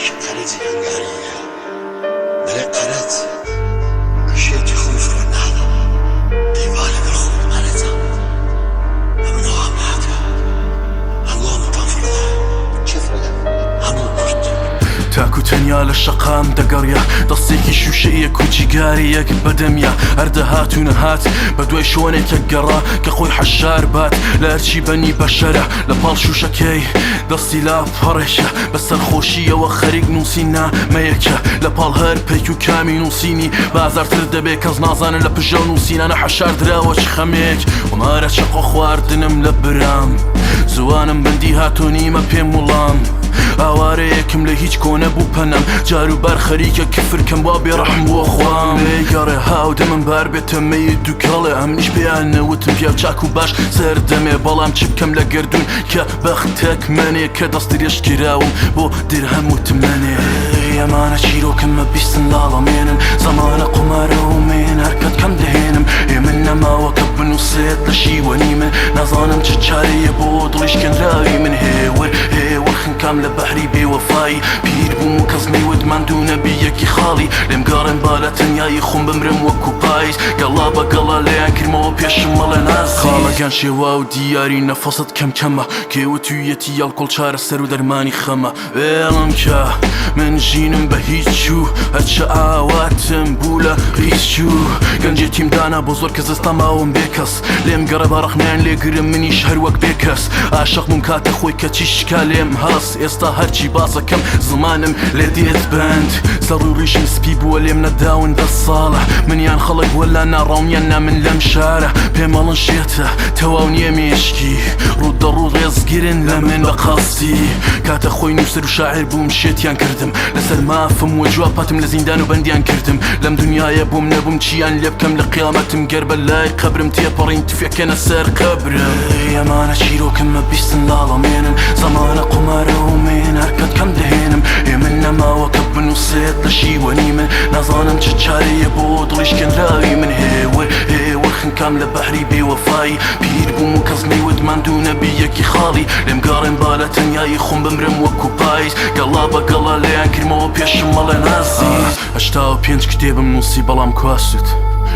قريتي هنغارية بلا قرات مشيتي خوف رناضة ديوالك الخوف مالتها ممنوع معك اللهم تنفرضها شفرها همو برد تاكو تنيا للشقام دقريا دستيكي شوشية كوچي قاريك بدميا اردهات ونهات بدوي شونيك يقرا كخوي حشار بات لارشي بني بشرة لبال شوشكي دستي لا بارشة بس الخوشية وخريق نوسينا ميكا لبال هر بيكو كامي نوسيني بازار تردبي كز نازان لبجو نوسينا انا حشار دراوش خميك ومارا شقو خواردنم لبرام زوانم بندي هاتوني ما بيم ولام ئاوارەیەکم لە هیچ کۆنە بوو پەنەم جاروبار خەریکە کفرکەم وا بێڕەحم بۆ خوام لێگەڕێ هاو دەمم بار بێتە مەی دووکەڵێ ئەمنیش پێیان نەوتم پیاو چاک و باش سەر دەمێ بەڵام چ بکەم لە گردون کە بەختێک منێ کە دەستریش کراوم بۆ درهەم وتمەنێ ئەمانە چیرۆکممە بیستن لاڵەمێنن زەمانە قومارە و مێن هەرکەت کەم دەهێنم من نەماوە کە بنووسێت لە شیوەنی من نازانم چ چارەیە بۆ دڵیشکێنراوی من هێور خنکام لە بەحری بێوەفایی پیر بووم و کەس نەیوت ماندوو نەبی یەکی خاڵی لێم گەڕێن با لە تەنیایی خۆم بمرم وەکو پاییز گەڵا بەگەڵا لەیان کردمەوە پێشم مەڵێ نازی خاڵەگەن شێوا و دیاری نەفەست کەم کەمە کێوەتویەتی یاڵکۆڵ چارە سەر و دەرمانی خەمە وێڵم کە من ژینم بە هیچ چوو هەرچە ئاواتم بوو لە هیچ چوو گەنجێتیم دانا بۆ زۆر کەس دەستا ماوم بێکەس لێم گەڕە باڕەخنیان لێگرم منیش هەر وەک بێکەس عاشق بووم کاتە خۆی کەچی شکا لێم هەست ئێستا هەرچی باسەکەم زمانم لێ دێت بند سەڕ و ڕیشم سپی بووە لێم نەداون 10 ساڵە منیان خەڵک وەلا ناڕاومیان نا من لەم شارە پێمەڵن شێتە تەواو نییە مێشکی ڕوودەڕوو ڕێزگرن لە من بە قاستی کاتە خۆی نووسەر و شاعر بووم شێتیان کردم لەسەر مافم وە جواباتم لە زیندان و بەندیان کردم لەم دنیاە بووم نەبووم چیان لێ بکەم لە قیامەتم گەر بە لای قەبرم تێپەڕین تفێکەنە سەر قەبرم ئەمانە چیرۆکممە بیستن لاڵەمێنن زەمانە قومارە و من هەرکەت کەم دەهێنم من نەماوە کە بنووسێت لە شیوەنی من نازانم چ چارەیە بۆ دڵیشکێنراوی من هێور خنکام لە بەحری بێوەفایی پیر بووم و کەس نەیوت ماندوو نەبی یەکی خاڵی لێم گەڕێن با لە تەنیایی خۆم بمرم وەکو پاییز گەڵا بەگەڵا لەیان کردمەوە پێشم مەڵێ نازی 85 کتێبم نووسی بەڵام کواسوت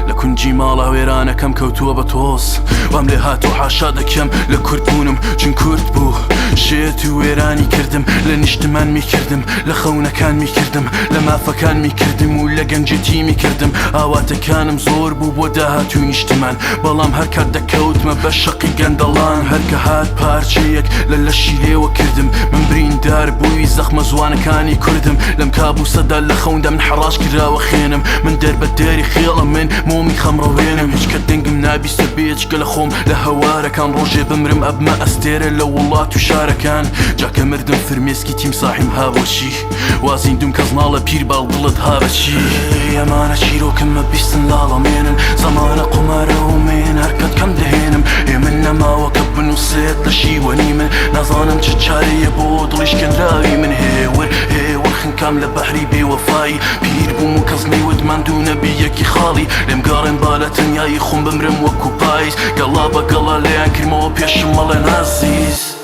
لە کونجی ماڵا وێرانەکەم کەوتووە بە تۆز وام لێ هاتوو حاشا دەکەم لە کورتبوونم چون کورت بوو شێت و وێرانی کردم لە نیشتمان میکردم لە خەونەکان میکردم لە مافەکان میکردم و لە گەنجێتی میکردم ئاواتەکانم زۆر بوو بۆ داهاتوو نیشتمان بەڵام هەر کات دەکەوتمە بە شەقی گەندەڵان هەرکە هات پارچەیەک لە لەشی لێوە کردم من بریندار بووی زەخمە زوانەکانی کوردم لەم کابوسەدا لە خەوندا من حەڕاش کراوە خێنم من دەربەداری خێڵە من مومی خەمڕەوێنم هیچ کە دەنگم نابیستە بێچکە لە خۆم لە هەوارەکان ڕۆژێ بمرم ئەبمە ئەستێرە لە وڵات و شارەکان جاکە مردم فرمێسکی تیمساحیم هاوەچی وازیندوم کەس ناڵە پیر باڵدڵت هاوەچی ئەمانە چیرۆکممە بیستن لاڵەمێنن زەمانە قومارە و من هەرکەت کەم دەهێنم من نەماوە کە بنووسێت لە شیوەنی من نازانم چ چارەیە بۆ دڵیشکێنراوی من هێور خنکام لە بەحری بێوەفایی پیر بووم و کەس نەیوت ماندوو نەبی یەکی خاڵی لێم گەڕێن با لە تەنیایی خۆم بمرم وەکو پاییز گەڵا بەگەڵا لەیان کردمەوە پێشم مەڵێ نازیز